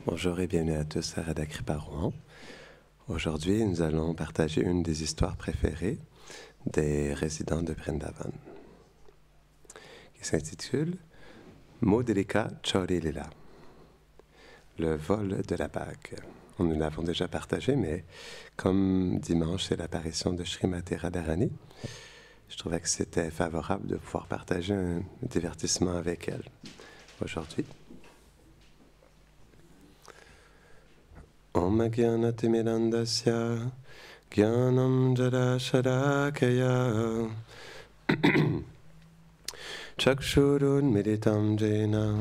Bonjour et bienvenue à tous à Radha Kripa Rouen. Aujourd'hui, nous allons partager une des histoires préférées des résidents de Vrindavan, qui s'intitule Mudrika Chauri Lila, le vol de la bague. Nous l'avons déjà partagé, mais comme dimanche c'est l'apparition de Srimati Radharani, je trouvais que c'était favorable de pouvoir partager un divertissement avec elle aujourd'hui. Om Gyanatimirandasya Gyanam Jarashadakaya Chakshurun Militam Jena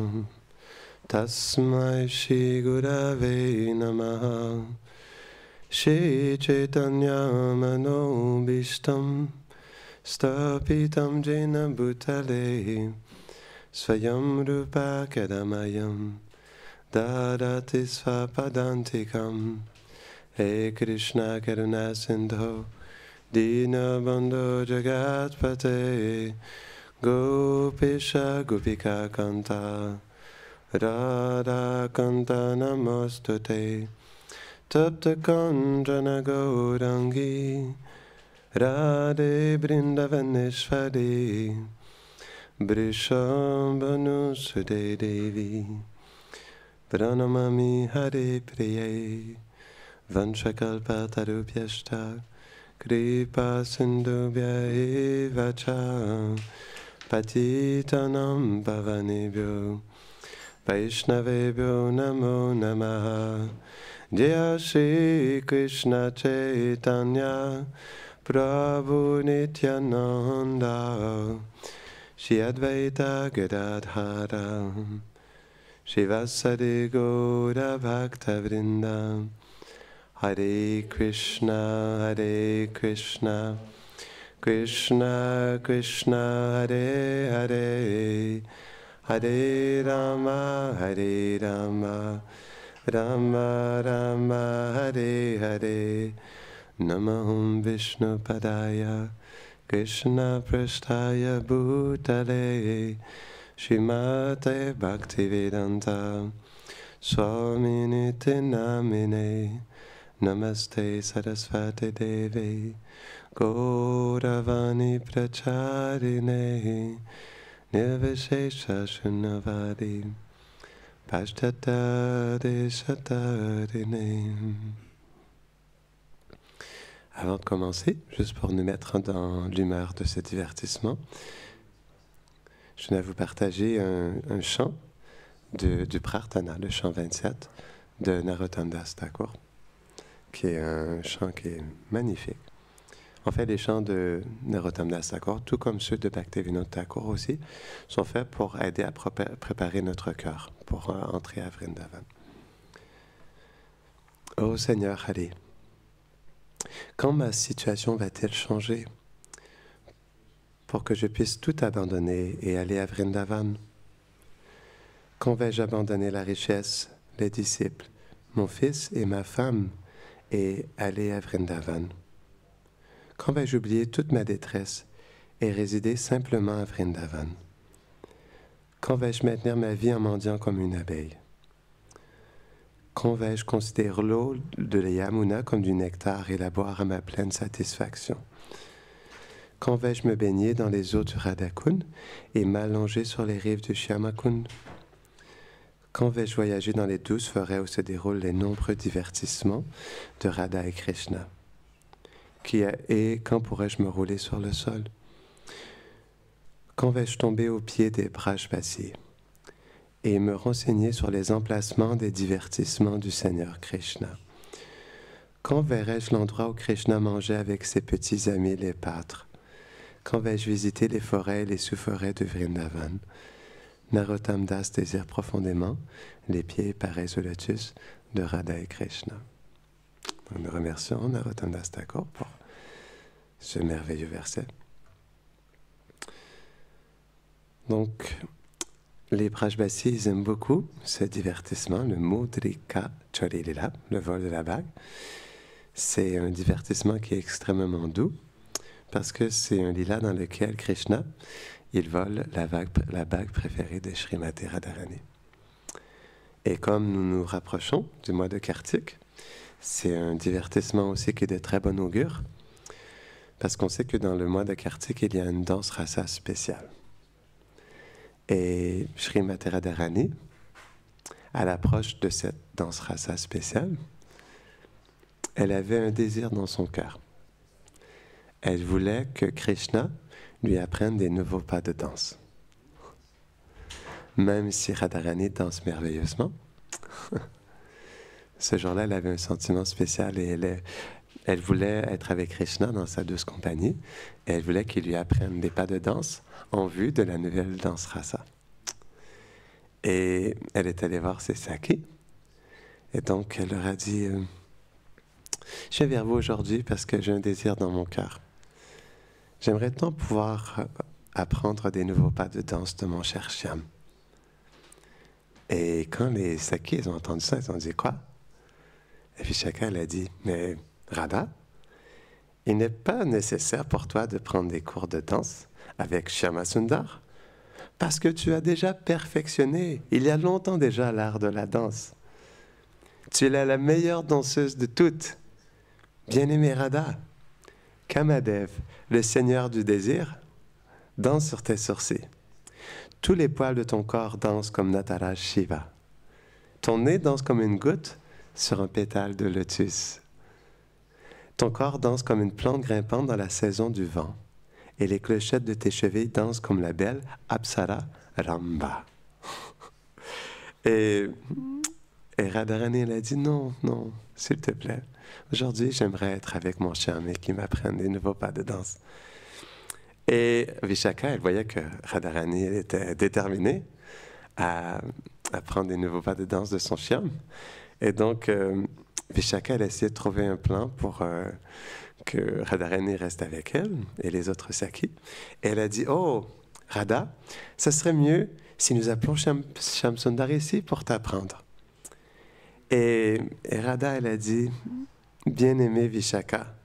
Tasmai Shri Gurave Namaha Shri Chaitanya Manobishtam Stapitam Jena Bhutale Swayam Rupa Kadamayam Dadati Svapadantikam He Krishna Karuna Sindho Dina Bandho Jagatpate Gopisha Gopika Kanta Radha Kanta Namostute Tapta Kanjana Gaurangi Radhe Brindavaneshwari Brishambhanu Sude Devi Pranamami Hare Priye Vanchakalpatarubhyashta Kripa Sindhubhya Eva Cha Patitanam Pavanebhyo Vaishnavebhyo Namo Namaha Jaya Shri Krishna Chaitanya Prabhu Nityananda Shri Advaita Gadadhara Shivasade Gaura Bhakta Vrinda Hare Krishna Krishna Krishna Hare Hare Hare Rama Rama Rama Hare Hare Namahum Vishnu Padaya Krishna Prasthaya Bhutale Shrimate Bhaktivedanta Swaminiti Namine Namaste Sarasvati Devi Gauravani Pracharine Nirvishesha Shunnavadi Pashtata Deshatarine. Avant de commencer, juste pour nous mettre dans l'humeur de ce divertissement, je viens vous partager un chant du Prarthana, le chant 27 de Narottam Das Thakur, qui est un chant qui est magnifique. En fait, les chants de Narottam Das Thakur, tout comme ceux de Bhaktivinoda Thakur aussi, sont faits pour aider à préparer notre cœur pour entrer à Vrindavan. Ô Seigneur, allez, quand ma situation va-t-elle changer pour que je puisse tout abandonner et aller à Vrindavan? Quand vais-je abandonner la richesse, les disciples, mon fils et ma femme et aller à Vrindavan? Quand vais-je oublier toute ma détresse et résider simplement à Vrindavan? Quand vais-je maintenir ma vie en mendiant comme une abeille? Quand vais-je considérer l'eau de la Yamuna comme du nectar et la boire à ma pleine satisfaction? Quand vais-je me baigner dans les eaux du Radhakund et m'allonger sur les rives du Shyamakund? Quand vais-je voyager dans les douces forêts où se déroulent les nombreux divertissements de Radha et Krishna? Et quand pourrais-je me rouler sur le sol? Quand vais-je tomber aux pieds des Brajbasis et me renseigner sur les emplacements des divertissements du Seigneur Krishna? Quand verrai-je l'endroit où Krishna mangeait avec ses petits amis les pâtres? Quand vais-je visiter les forêts et les sous-forêts de Vrindavan? Narottam Das désire profondément les pieds pareils au lotus de Radha et Krishna. Donc, nous remercions Narottam Das Thakur pour ce merveilleux verset. Donc, les Brajbasis, ils aiment beaucoup ce divertissement, le Mudrika Chauri Lila, le vol de la bague. C'est un divertissement qui est extrêmement doux, parce que c'est un lila dans lequel Krishna, il vole la bague préférée de Srimati Radharani. Et comme nous nous rapprochons du mois de Kartik, c'est un divertissement aussi qui est de très bon augure, parce qu'on sait que dans le mois de Kartik, il y a une danse rasa spéciale. Et Srimati Radharani, à l'approche de cette danse rasa spéciale, elle avait un désir dans son cœur. Elle voulait que Krishna lui apprenne des nouveaux pas de danse. Même si Radharani danse merveilleusement, ce jour-là, elle avait un sentiment spécial et elle voulait être avec Krishna dans sa douce compagnie et elle voulait qu'il lui apprenne des pas de danse en vue de la nouvelle danse rasa. Et elle est allée voir ses Sakhis et donc elle leur a dit « Je viens vers vous aujourd'hui parce que j'ai un désir dans mon cœur. J'aimerais tant pouvoir apprendre des nouveaux pas de danse de mon cher Shyam. » Et quand les Sakhis ont entendu ça, ils ont dit « Quoi ?» Et Vishaka, elle a dit « Mais Radha, il n'est pas nécessaire pour toi de prendre des cours de danse avec Shyama Sundar, parce que tu as déjà perfectionné, il y a longtemps déjà, l'art de la danse. Tu es la meilleure danseuse de toutes. Bien-aimée Radha, Kamadev, le seigneur du désir, danse sur tes sourcils. Tous les poils de ton corps dansent comme Nataraj Shiva. Ton nez danse comme une goutte sur un pétale de lotus. Ton corps danse comme une plante grimpante dans la saison du vent, et les clochettes de tes chevilles dansent comme la belle Apsara Ramba. Et Radharani, elle a dit, non, non, s'il te plaît. Aujourd'hui, j'aimerais être avec mon Shyam et qu'il m'apprenne des nouveaux pas de danse. Et Vishaka, elle voyait que Radharani était déterminée à prendre des nouveaux pas de danse de son Shyam. Et donc, Vishaka, elle a essayé de trouver un plan pour que Radharani reste avec elle et les autres Sakhis. Et elle a dit, oh, Radha, ça serait mieux si nous appelons Shyam Sundar ici pour t'apprendre. Et Radha, elle a dit, bien-aimé Vishaka,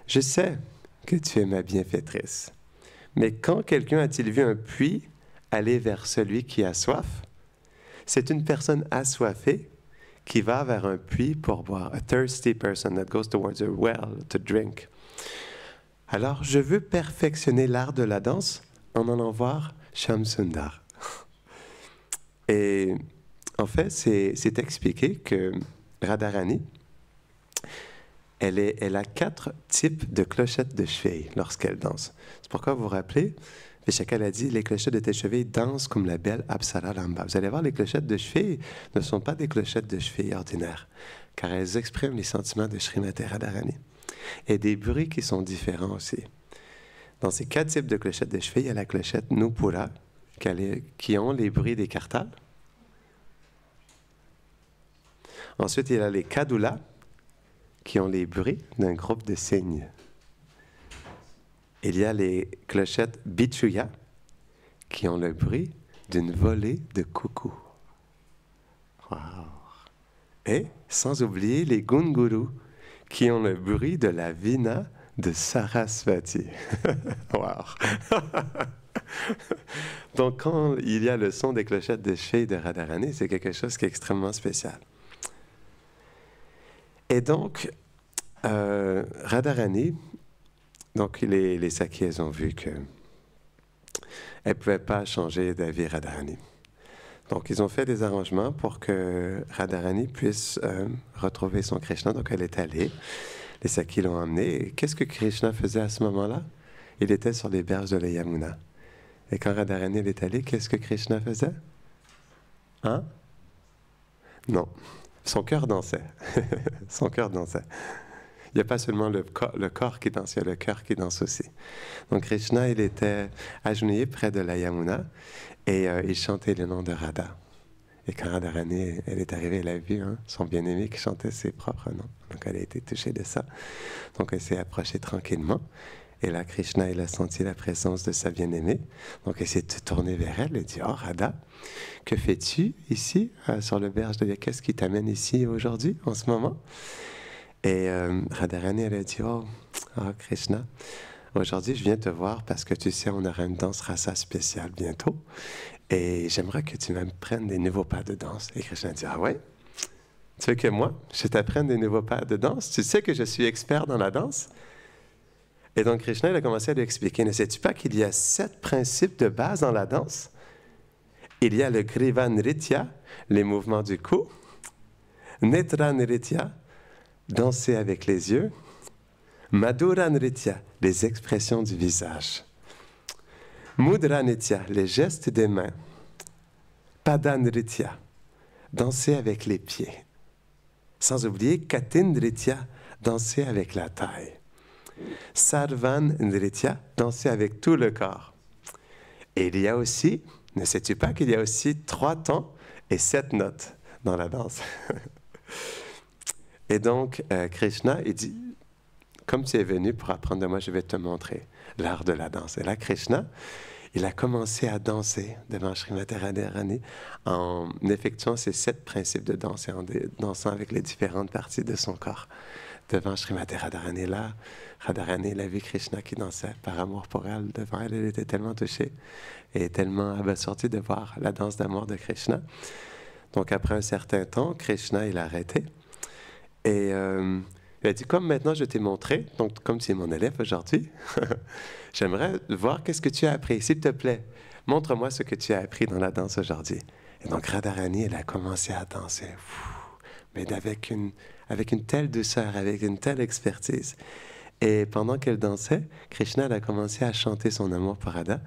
je sais que tu es ma bienfaitrice. Mais quand quelqu'un a-t-il vu un puits aller vers celui qui a soif? C'est une personne assoiffée qui va vers un puits pour boire. A thirsty person that goes towards a well to drink. Alors, je veux perfectionner l'art de la danse en allant voir Shyam Sundar. Et en fait, c'est expliqué que Radharani, elle a 4 types de clochettes de cheville lorsqu'elle danse. C'est pourquoi vous vous rappelez, Vishaka a dit, les clochettes de tes chevilles dansent comme la belle Apsara Ramba. Vous allez voir, les clochettes de cheville ne sont pas des clochettes de cheville ordinaires, car elles expriment les sentiments de Srimati Radharani. Et des bruits qui sont différents aussi. Dans ces 4 types de clochettes de cheville, il y a la clochette Nupura, qui ont les bruits des kartals. Ensuite, il y a les Kadula, qui ont les bruits d'un groupe de cygnes. Il y a les clochettes Bichuya, qui ont le bruit d'une volée de coucous. Wow. Et sans oublier les Gunguru, qui ont le bruit de la Vina de Sarasvati. Wow. Donc, quand il y a le son des clochettes de cheville de Radharani, c'est quelque chose qui est extrêmement spécial. Et donc, Radharani, donc les Sakhis ont vu qu'elle ne pouvait pas changer d'avis Radharani. Donc, ils ont fait des arrangements pour que Radharani puisse retrouver son Krishna. Donc, elle est allée. Les Sakhis l'ont emmenée. Et qu'est-ce que Krishna faisait à ce moment-là? Il était sur les berges de la Yamuna. Et quand Radharani est allée, qu'est-ce que Krishna faisait? Hein? Non. Son cœur dansait. Son cœur dansait. Il n'y a pas seulement le corps qui danse, il y a le cœur qui danse aussi. Donc Krishna, il était agenouillé près de la Yamuna et il chantait le nom de Radha. Et quand Radharani, elle est arrivée, elle a vu son bien-aimé qui chantait ses propres noms. Donc elle a été touchée de ça. Donc elle s'est approchée tranquillement. Et là, Krishna, il a senti la présence de sa bien-aimée. Donc elle s'est tournée vers elle et dit, « Oh Radha, que fais-tu ici, sur le berge de... Qu'est-ce qui t'amène ici aujourd'hui, en ce moment ?» Et Radharani, elle a dit, oh Krishna, aujourd'hui je viens te voir parce que tu sais, on aura une danse rasa spéciale bientôt. Et j'aimerais que tu m'apprennes des nouveaux pas de danse. Et Krishna dit, ah ouais? Tu veux que moi, je t'apprenne des nouveaux pas de danse? Tu sais que je suis expert dans la danse? Et donc Krishna, il a commencé à lui expliquer, ne sais-tu pas qu'il y a 7 principes de base dans la danse? Il y a le Griva Nritya, les mouvements du cou, Netra Nritya, danser avec les yeux, Madhura Nritya, les expressions du visage, Mudra Nritya, les gestes des mains, Pada Nritya, danser avec les pieds, sans oublier Kati Nritya, danser avec la taille, Sarvan Nritya, danser avec tout le corps. Et il y a aussi, ne sais-tu pas qu'il y a aussi 3 tons et 7 notes dans la danse? Et donc, Krishna, il dit, comme tu es venu pour apprendre de moi, je vais te montrer l'art de la danse. Et là, Krishna, il a commencé à danser devant Srimati Radharani en effectuant ces 7 principes de danse et en dansant avec les différentes parties de son corps. Devant Srimati Radharani, là, Radharani, il a vu Krishna qui dansait par amour pour elle. Devant elle, elle était tellement touchée et tellement abasourdie de voir la danse d'amour de Krishna. Donc, après un certain temps, Krishna, il a arrêté. Et il a dit, comme maintenant je t'ai montré, donc comme tu es mon élève aujourd'hui, j'aimerais voir qu'est-ce que tu as appris. S'il te plaît, montre-moi ce que tu as appris dans la danse aujourd'hui. Et donc, Radharani, elle a commencé à danser. Mais avec une telle douceur, avec une telle expertise. Et pendant qu'elle dansait, Krishna elle a commencé à chanter son amour pour Radha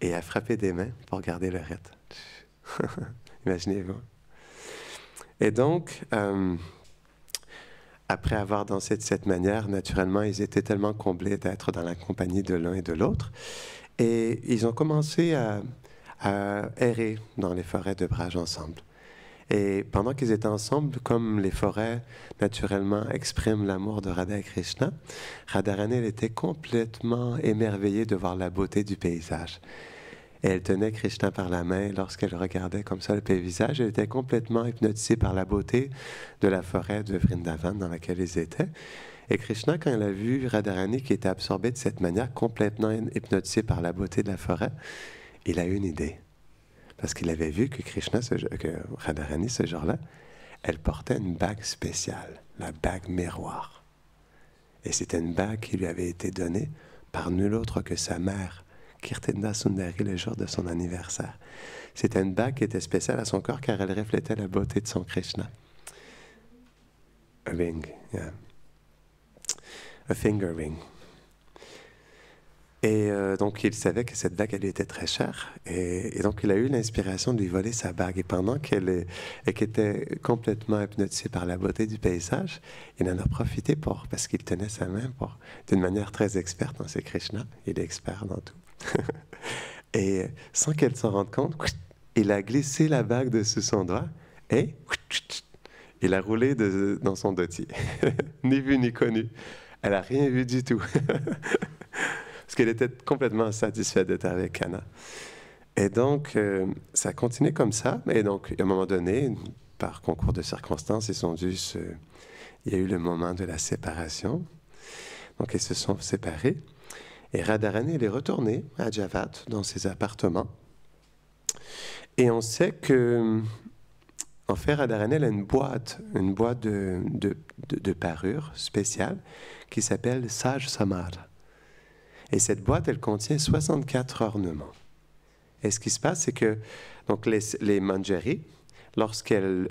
et à frapper des mains pour garder le rythme. Imaginez-vous. Et donc, après avoir dansé de cette manière, naturellement, ils étaient tellement comblés d'être dans la compagnie de l'un et de l'autre. Et ils ont commencé à errer dans les forêts de Braj ensemble. Et pendant qu'ils étaient ensemble, comme les forêts, naturellement, expriment l'amour de Radha et Krishna, Radharani, elle était complètement émerveillée de voir la beauté du paysage. Et elle tenait Krishna par la main. Lorsqu'elle regardait comme ça le paysage, elle était complètement hypnotisée par la beauté de la forêt de Vrindavan dans laquelle ils étaient. Et Krishna, quand il a vu Radharani qui était absorbée de cette manière, complètement hypnotisée par la beauté de la forêt, il a eu une idée. Parce qu'il avait vu que Radharani, ce jour-là, elle portait une bague spéciale, la bague miroir. Et c'était une bague qui lui avait été donnée par nul autre que sa mère, Kirtanda Sundari, le jour de son anniversaire. C'était une bague qui était spéciale à son corps car elle reflétait la beauté de son Krishna. A ring, yeah. A finger ring. Et donc, il savait que cette bague, elle était très chère. Et donc, il a eu l'inspiration de lui voler sa bague. Et pendant qu'elle était complètement hypnotisée par la beauté du paysage, il en a profité parce qu'il tenait sa main d'une manière très experte dans ses Krishna. Il est expert dans tout. Et sans qu'elle s'en rende compte, il a glissé la bague dessus son doigt et il a roulé dans son dossier. Ni vu ni connu. Elle n'a rien vu du tout. Parce qu'elle était complètement satisfaite d'être avec Anna. Et donc, ça a continué comme ça. Et donc, à un moment donné, par concours de circonstances, il y a eu le moment de la séparation. Donc, ils se sont séparés. Et Radharani, elle est retournée à Javat, dans ses appartements. Et on sait que, en fait, Radharani, elle a une boîte de parure spéciale qui s'appelle Saj Samar. Et cette boîte, elle contient 64 ornements. Et ce qui se passe, c'est que donc les manjaris, lorsqu'elles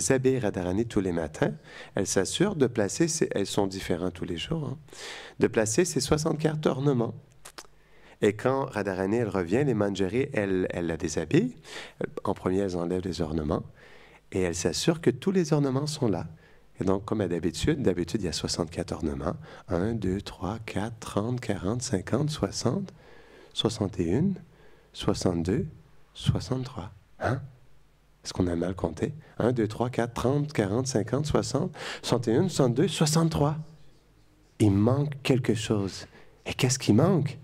habillent Radharani tous les matins, elles s'assurent de placer, elles sont différentes tous les jours, hein, de placer ces 64 ornements. Et quand Radharani, elle revient, les manjaris, elle la déshabille. En premier, elles enlèvent les ornements. Et elles s'assurent que tous les ornements sont là. Et donc, comme d'habitude, il y a 64 ornements. 1, 2, 3, 4, 30, 40, 50, 60, 61, 62, 63. Hein? Est-ce qu'on a mal compté? 1, 2, 3, 4, 30, 40, 50, 60, 61, 62, 63. Il manque quelque chose. Et qu'est-ce qui manque?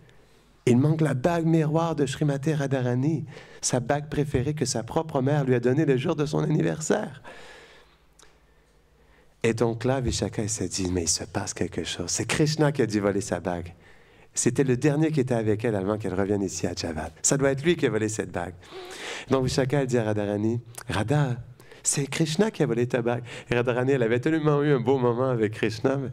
Il manque la bague miroir de Srimati Radharani, sa bague préférée que sa propre mère lui a donnée le jour de son anniversaire. Et donc là, Vishaka s'est dit, mais il se passe quelque chose. C'est Krishna qui a dû voler sa bague. C'était le dernier qui était avec elle avant qu'elle revienne ici à Javad. Ça doit être lui qui a volé cette bague. Donc Vishaka, elle dit à Radharani, Radha, c'est Krishna qui a volé ta bague. Et Radharani, elle avait tellement eu un beau moment avec Krishna, mais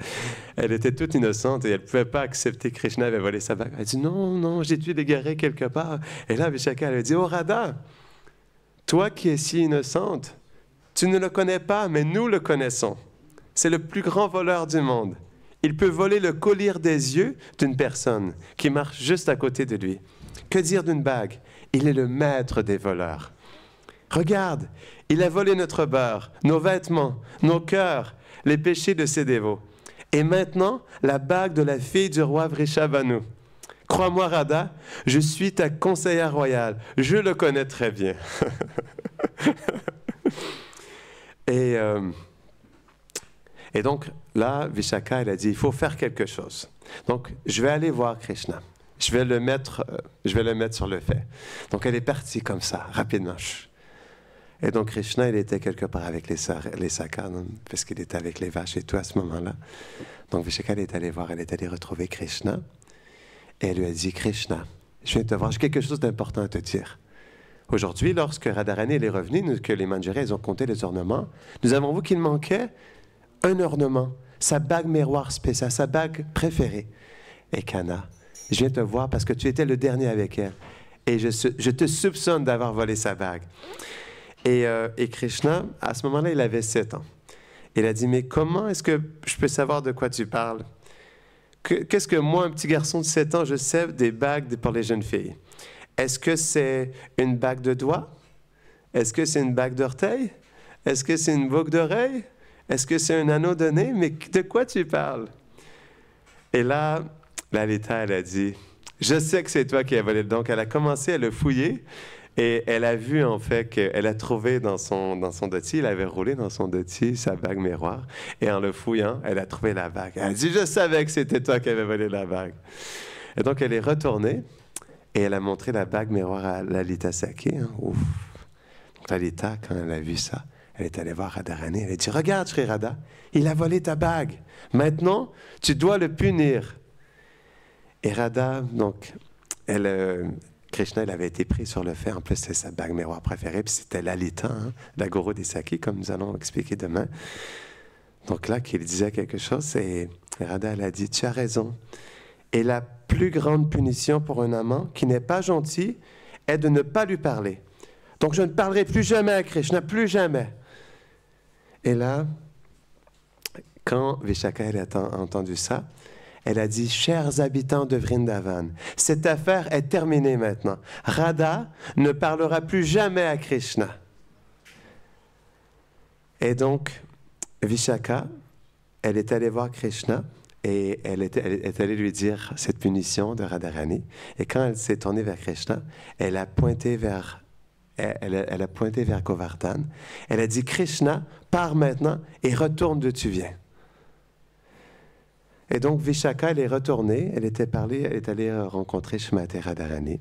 elle était toute innocente et elle ne pouvait pas accepter que Krishna avait volé sa bague. Elle dit, non, non, j'ai dû l'égarer quelque part. Et là, Vishaka, elle a dit, oh Radha, toi qui es si innocente, tu ne le connais pas, mais nous le connaissons. C'est le plus grand voleur du monde. Il peut voler le collier des yeux d'une personne qui marche juste à côté de lui. Que dire d'une bague? Il est le maître des voleurs. Regarde, il a volé notre beurre, nos vêtements, nos cœurs, les péchés de ses dévots. Et maintenant, la bague de la fille du roi Vrishabhanu. Crois-moi, Radha, je suis ta conseillère royale. Je le connais très bien. Et donc, là, Vishaka, elle a dit, il faut faire quelque chose. Donc, je vais aller voir Krishna. Je vais le mettre sur le fait. Donc, elle est partie comme ça, rapidement. Et donc, Krishna, il était quelque part avec les sakas, parce qu'il était avec les vaches et tout à ce moment-là. Donc, Vishaka, elle est allée voir, elle est allée retrouver Krishna. Et elle lui a dit, Krishna, je viens te voir, j'ai quelque chose d'important à te dire. Aujourd'hui, lorsque Radharani est revenue, que les Manjaris ont compté les ornements, nous avons vu qu'il manquait un ornement, sa bague miroir spéciale, sa bague préférée. Et Kana, je viens te voir parce que tu étais le dernier avec elle. Et je te soupçonne d'avoir volé sa bague. Et Krishna, à ce moment-là, il avait 7 ans. Il a dit, mais comment est-ce que je peux savoir de quoi tu parles? Qu'est-ce que moi, un petit garçon de 7 ans, je sais des bagues pour les jeunes filles? Est-ce que c'est une bague de doigt? Est-ce que c'est une bague d'orteil? Est-ce que c'est une boucle d'oreille? Est-ce que c'est un anneau de nez? Mais de quoi tu parles? Et là, Lalita, elle a dit, je sais que c'est toi qui as volé. Donc, elle a commencé à le fouiller et elle a vu, en fait, qu'elle a trouvé dans son doti, il avait roulé dans son doti sa bague miroir. Et en le fouillant, elle a trouvé la bague. Elle a dit, je savais que c'était toi qui avais volé la bague. Et donc, elle est retournée et elle a montré la bague miroir à Lalita Sakhi. Ouf. Donc, Lalita, quand elle a vu ça, elle est allée voir Radharani, elle a dit, regarde, Sri Radha, il a volé ta bague. Maintenant, tu dois le punir. Et Radha, donc, Krishna, il avait été pris sur le fait. En plus, c'est sa bague miroir préférée. Puis c'était Lalita, la gourou des Sakhi, comme nous allons expliquer demain. Donc là, qu'il disait quelque chose, et Radha, elle a dit, tu as raison. Et la plus grande punition pour un amant qui n'est pas gentil est de ne pas lui parler. Donc, je ne parlerai plus jamais à Krishna, plus jamais. Et là, quand Vishaka a entendu ça, elle a dit, chers habitants de Vrindavan, cette affaire est terminée maintenant. Radha ne parlera plus jamais à Krishna. Et donc, Vishaka, elle est allée voir Krishna et elle est allée lui dire cette punition de Radharani. Et quand elle s'est tournée vers Krishna, elle a pointé vers Govardhan. Elle a dit, Krishna, pars maintenant et retourne d'où tu viens. Et donc, Vishaka, elle est retournée, elle est allée rencontrer Shrimati Radharani.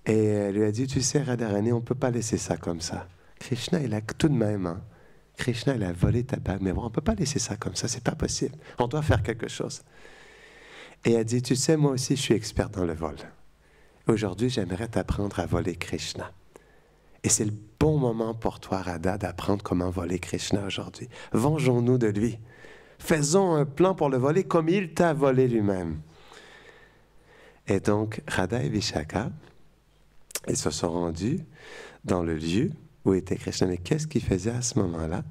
Et elle lui a dit, tu sais, Radharani, on ne peut pas laisser ça comme ça. Krishna, il a tout de même, hein. Krishna, il a volé ta bague, mais bon, on ne peut pas laisser ça comme ça, c'est pas possible. On doit faire quelque chose. Et elle dit, tu sais, moi aussi, je suis expert dans le vol. Aujourd'hui, j'aimerais t'apprendre à voler Krishna. Et c'est le bon moment pour toi, Radha, d'apprendre comment voler Krishna aujourd'hui. Vengeons-nous de lui. Faisons un plan pour le voler comme il t'a volé lui-même. Et donc, Radha et Vishaka, ils se sont rendus dans le lieu où était Krishna. Mais qu'est-ce qu'il faisait à ce moment-là?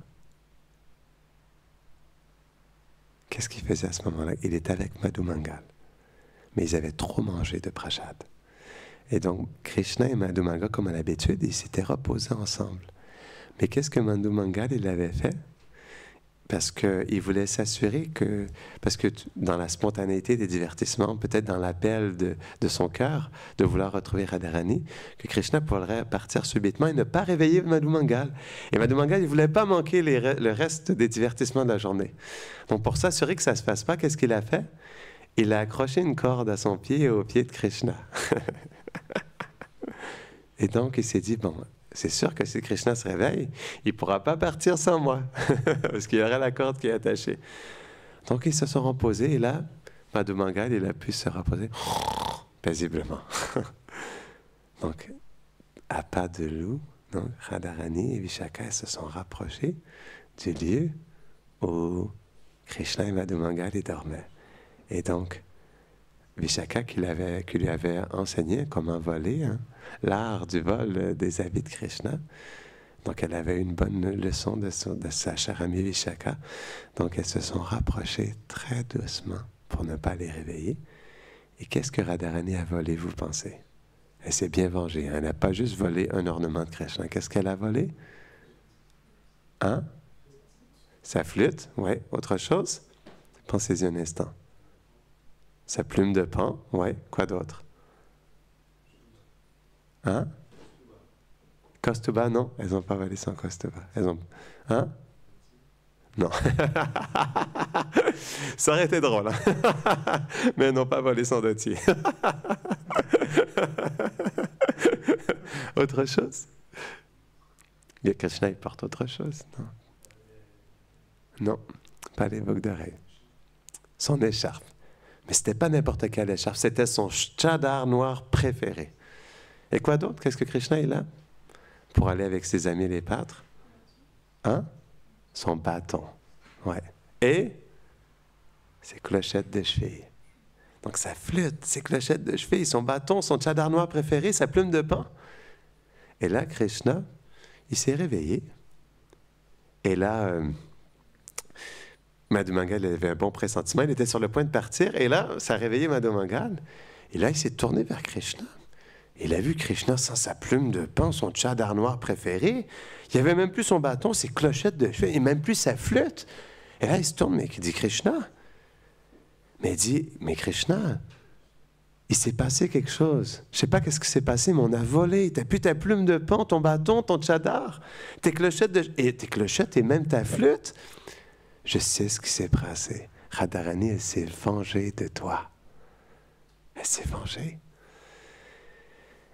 Qu'est-ce qu'il faisait à ce moment-là? Il était avec Madhu Mangal. Mais ils avaient trop mangé de prasad. Et donc, Krishna et Madhu Mangal, comme à l'habitude, ils s'étaient reposés ensemble. Mais qu'est-ce que Madhu Mangal, il avait fait? Parce qu'il voulait s'assurer que, parce que dans la spontanéité des divertissements, peut-être dans l'appel de son cœur, de vouloir retrouver Radharani, que Krishna pourrait partir subitement et ne pas réveiller Madhu Mangal. Et Madhu Mangal, il ne voulait pas manquer le reste des divertissements de la journée. Donc pour s'assurer que ça ne se passe pas, qu'est-ce qu'il a fait? Il a accroché une corde à son pied et au pied de Krishna. Et donc il s'est dit, bon, c'est sûr que si Krishna se réveille, il ne pourra pas partir sans moi, parce qu'il y aura la corde qui est attachée. Donc ils se sont reposés, et là, Madhu Mangal, il a pu se reposer paisiblement. Donc, à pas de loup, donc Radharani et Vishaka se sont rapprochés du lieu où Krishna et Madhu Mangal dormaient. Et donc, Vishaka qui lui avait enseigné comment voler, l'art du vol des habits de Krishna. Donc, elle avait une bonne leçon de sa chère amie Vishaka. Donc, elles se sont rapprochées très doucement pour ne pas les réveiller. Et qu'est-ce que Radharani a volé, vous pensez? Elle s'est bien vengée. Elle n'a pas juste volé un ornement de Krishna. Qu'est-ce qu'elle a volé? Hein? Sa flûte? Oui. Autre chose? Pensez-y un instant. Sa plume de pan? Oui. Quoi d'autre? Hein? Kaustuba, non. Elles n'ont pas volé son Kaustuba. Elles ont... Hein? Non. Ça aurait été drôle. Hein? Mais elles n'ont pas volé son dotier. Autre chose? Il y a Krishna, il porte autre chose. Non. Non, pas les boucles d'oreilles. Son écharpe. Mais c'était pas n'importe quelle écharpe, c'était son tchadar noir préféré. Et quoi d'autre? Qu'est-ce que Krishna est là? Pour aller avec ses amis les pâtres? Hein? Son bâton. Ouais. Et ses clochettes de cheville. Donc sa flûte, ses clochettes de cheville, son bâton, son tchadar noir préféré, sa plume de pan. Et là, Krishna, il s'est réveillé. Et là, Madhu Mangal avait un bon pressentiment. Il était sur le point de partir. Et là, ça a réveillé Madhu Mangal. Et là, il s'est tourné vers Krishna. Il a vu Krishna sans sa plume de pan, son tchadar noir préféré. Il n'y avait même plus son bâton, ses clochettes de cheveux, et même plus sa flûte. Et là, il se tourne, mais il dit Krishna. Mais il dit, mais Krishna, il s'est passé quelque chose. Je ne sais pas qu'est-ce qui s'est passé, mais on a volé. Tu n'as plus ta plume de pan, ton bâton, ton tchadar, tes clochettes et même ta flûte. Je sais ce qui s'est passé. Radharani, elle s'est vengée de toi. Elle s'est vengée.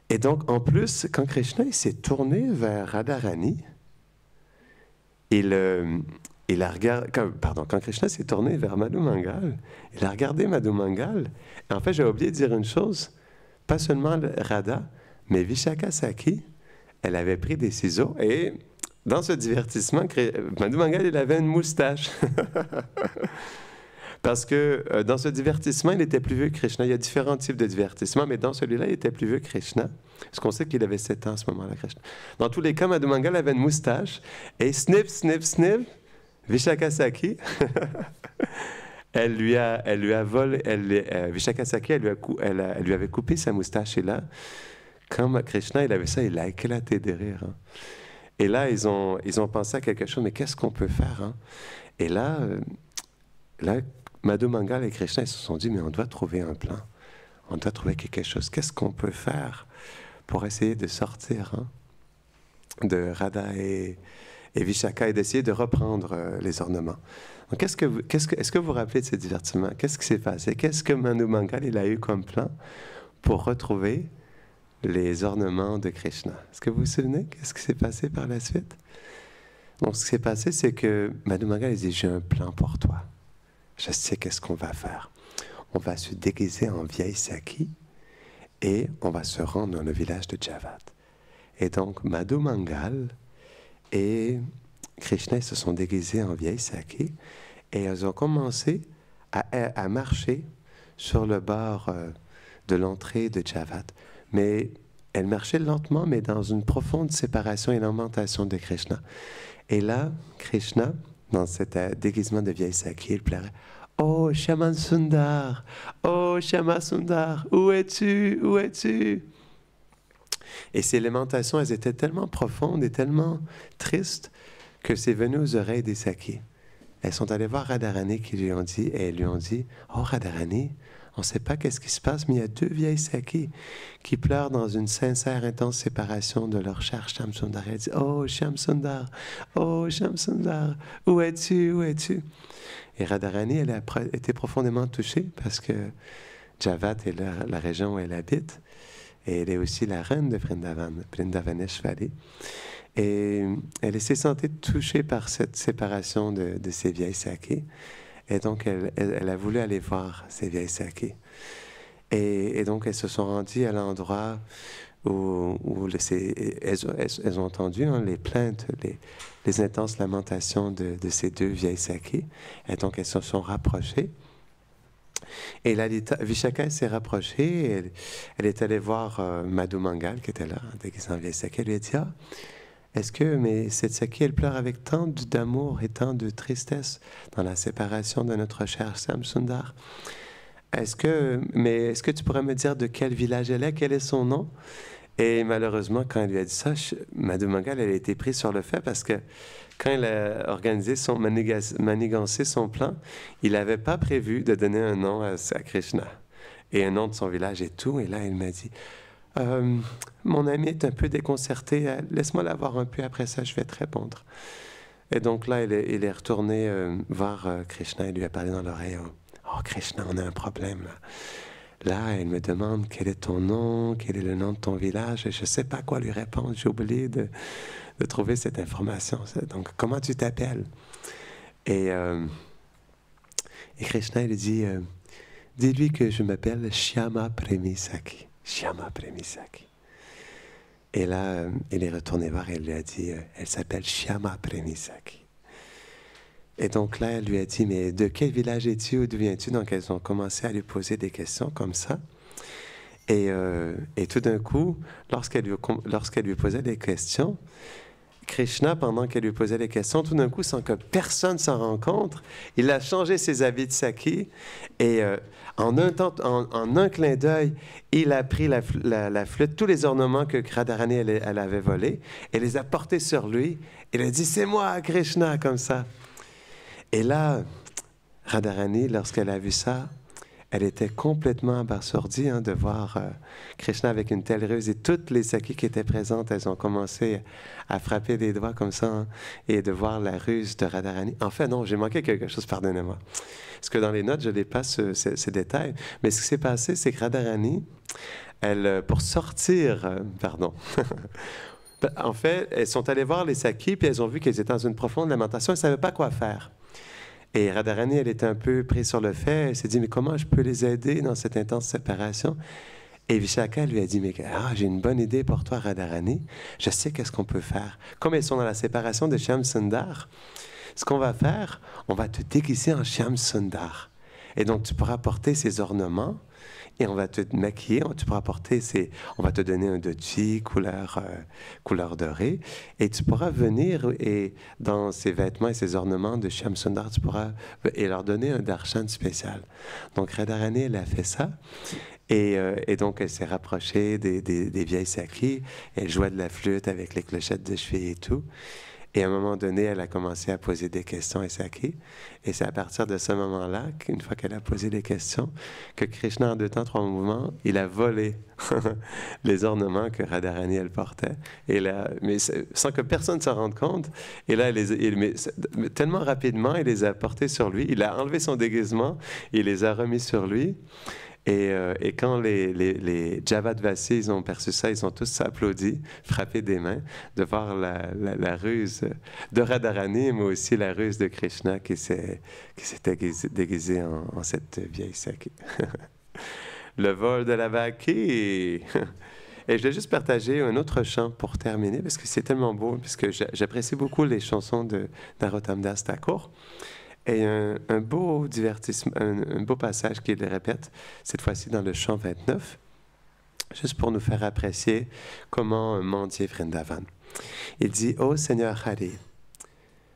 Et donc, en plus, quand Krishna s'est tourné vers Radharani, quand Krishna s'est tourné vers Madhu Mangal, il a regardé Madhu Mangal. Et en fait, j'ai oublié de dire une chose. Pas seulement Radha, mais Vishaka Saki, elle avait pris des ciseaux et dans ce divertissement, Madhu Mangal, il avait une moustache. Parce que dans ce divertissement, il était plus vieux que Krishna. Il y a différents types de divertissements, mais dans celui-là, il était plus vieux que Krishna. Parce qu'on sait qu'il avait 7 ans à ce moment-là, Krishna. Dans tous les cas, Madhu Mangal avait une moustache. Et snip, snip, snip, Vishaka Saki, elle lui a volé, Vishaka Saki, elle lui avait coupé sa moustache. Et là, quand Krishna, il avait ça, il a éclaté de rire. Hein. Et là, ils ont pensé à quelque chose, mais qu'est-ce qu'on peut faire? Hein? Et là, Madhu Mangal et Krishna, ils se sont dit, mais on doit trouver un plan. On doit trouver quelque chose. Qu'est-ce qu'on peut faire pour essayer de sortir de Radha et Vishaka et d'essayer de reprendre les ornements? Donc, est-ce que vous vous rappelez de ce divertissement? Qu'est-ce qui s'est passé? Qu'est-ce que Madhu Mangal il a eu comme plan pour retrouver les ornements de Krishna? Est-ce que vous vous souvenez? Qu'est-ce qui s'est passé par la suite? Donc, ce qui s'est passé, c'est que Madhu Mangal dit, j'ai un plan pour toi. Je sais qu'est-ce qu'on va faire. On va se déguiser en vieille Saki et on va se rendre dans le village de Javat. Et donc, Madhu Mangal et Krishna se sont déguisés en vieille Saki et elles ont commencé à marcher sur le bord de l'entrée de Javat. Mais elles marchaient lentement, mais dans une profonde séparation et lamentation de Krishna. Et là, Krishna, dans cet déguisement de vieille Saki, il pleurait. Oh, Shyaman Sundar! Oh, Shyaman Sundar! Où es-tu? Où es-tu? Et ces lamentations, elles étaient tellement profondes et tellement tristes que c'est venu aux oreilles des Saki. Elles sont allées voir Radharani et elles lui ont dit, oh Radharani, on ne sait pas qu'est-ce qui se passe, mais il y a 2 vieilles Saki qui pleurent dans une sincère, intense séparation de leur cher Shyam Sundar. Elle dit, oh Shyam Sundar, où es-tu, où es-tu? Et Radharani, elle a été profondément touchée parce que Javat est la région où elle habite et elle est aussi la reine de Vrindavan, Vrindavaneshwari. Et elle s'est sentie touchée par cette séparation de ces vieilles Saki. Et donc, elle a voulu aller voir ces vieilles sakis. Et donc, elles se sont rendues à l'endroit où elles ont entendu les plaintes, les intenses lamentations de ces deux vieilles sakis. Et donc, elles se sont rapprochées. Et Vishaka s'est rapprochée. Elle est allée voir Madhu Mangal, qui était là, déguisée en vieille saki. Elle lui a dit, est-ce que cette saki, elle pleure avec tant d'amour et tant de tristesse dans la séparation de notre cher Shyam Sundar? Est-ce que tu pourrais me dire de quel village elle est? Quel est son nom? Et malheureusement, quand elle lui a dit ça, Madhu Mangal, elle a été prise sur le fait parce que quand elle a organisé manigancé son plan, il n'avait pas prévu de donner un nom à Krishna et un nom de son village et tout. Et là, il m'a dit, mon ami est un peu déconcerté, laisse-moi la voir un peu, après ça, je vais te répondre. Et donc là, il est retourné voir Krishna et lui a parlé dans l'oreille. Oh Krishna, on a un problème là. Là, elle me demande quel est ton nom, quel est le nom de ton village, et je ne sais pas quoi lui répondre. J'ai oublié de trouver cette information. Donc, comment tu t'appelles? Et Krishna, il dit, dis-lui que je m'appelle Shyama Premisaki. Shyama Premisaki. Et là, il est retourné voir et il lui a dit, elle s'appelle Shyama Premisaki. Et donc là, elle lui a dit, mais de quel village es-tu, ou d'où viens-tu? Donc elles ont commencé à lui poser des questions comme ça. Et tout d'un coup, lorsqu'elle lui posait des questions, Krishna, pendant qu'elle lui posait des questions, tout d'un coup, sans que personne s'en rencontre, il a changé ses habits de saki et en un clin d'œil, il a pris la flûte, tous les ornements que Radharani elle avait volés, et les a portés sur lui. Il a dit, c'est moi, Krishna, comme ça. Et là, Radharani, lorsqu'elle a vu ça, elle était complètement abasourdie de voir Krishna avec une telle ruse. Et toutes les sakis qui étaient présentes, elles ont commencé à frapper des doigts comme ça et de voir la ruse de Radharani. En fait, non, j'ai manqué quelque chose, pardonnez-moi. Parce que dans les notes, je n'ai pas ces détails. Mais ce qui s'est passé, c'est que Radharani, pour sortir... en fait, elles sont allées voir les sakis, puis elles ont vu qu'elles étaient dans une profonde lamentation. Elles ne savaient pas quoi faire. Et Radharani, elle était un peu prise sur le fait. Elle s'est dit, mais comment je peux les aider dans cette intense séparation? Et Vishaka lui a dit, mais j'ai une bonne idée pour toi, Radharani. Je sais qu'est-ce qu'on peut faire. Comme elles sont dans la séparation de Shyam Sundar, ce qu'on va faire, on va te déguiser en Shyam Sundar. Et donc, tu pourras porter ces ornements et on va te maquiller, tu pourras porter on va te donner un dhoti couleur dorée, et tu pourras venir et dans ces vêtements et ces ornements de Shyam Sundar, tu pourras et leur donner un darshan spécial. Donc Radharani, elle a fait ça, et donc elle s'est rapprochée des vieilles sakis, elle jouait de la flûte avec les clochettes de cheville et tout. Et à un moment donné, elle a commencé à poser des questions à Saki. Et c'est à partir de ce moment-là, qu'une fois qu'elle a posé des questions, que Krishna, en 2 temps, 3 mouvements, il a volé les ornements que Radharani, elle portait. Et là, mais sans que personne ne s'en rende compte. Et là, tellement rapidement, il les a portés sur lui. Il a enlevé son déguisement, il les a remis sur lui. Et quand les Javadvasis, ils ont perçu ça, ils ont tous applaudi, frappé des mains, de voir la ruse de Radharani, mais aussi la ruse de Krishna qui s'est déguisé en cette vieille saki. Le vol de la vaki. Et je vais juste partager un autre chant pour terminer, parce que c'est tellement beau, parce que j'apprécie beaucoup les chansons de Narottam Das Thakur. Et un beau divertissement, un beau passage qu'il répète, cette fois-ci dans le chant 29, juste pour nous faire apprécier comment mendier Vrindavan. Il dit, « Ô Seigneur Hari,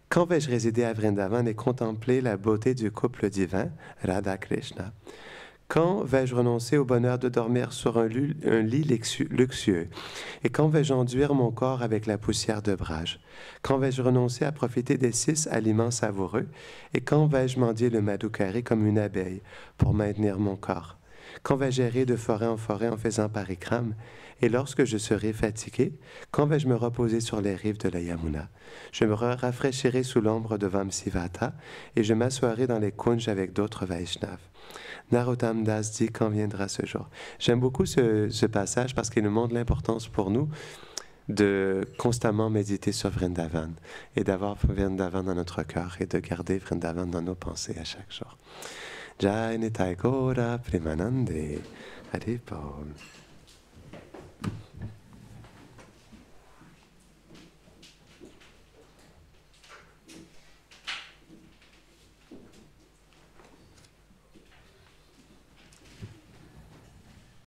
quand vais-je résider à Vrindavan et contempler la beauté du couple divin, Radha Krishna? Quand vais-je renoncer au bonheur de dormir sur un lit luxueux? Et quand vais-je enduire mon corps avec la poussière de brage? Quand vais-je renoncer à profiter des 6 aliments savoureux? Et quand vais-je mendier le madhukari comme une abeille pour maintenir mon corps? Quand vais-je errer de forêt en forêt en faisant parikram? Et lorsque je serai fatigué, quand vais-je me reposer sur les rives de la Yamuna? Je me rafraîchirai sous l'ombre de Vamsivata et je m'assoirai dans les kunjas avec d'autres Vaishnavas. Narottam Das dit quand viendra ce jour. J'aime beaucoup ce passage parce qu'il nous montre l'importance pour nous de constamment méditer sur Vrindavan et d'avoir Vrindavan dans notre cœur et de garder Vrindavan dans nos pensées à chaque jour. Jai Nitai Gaura Premanande Haribol.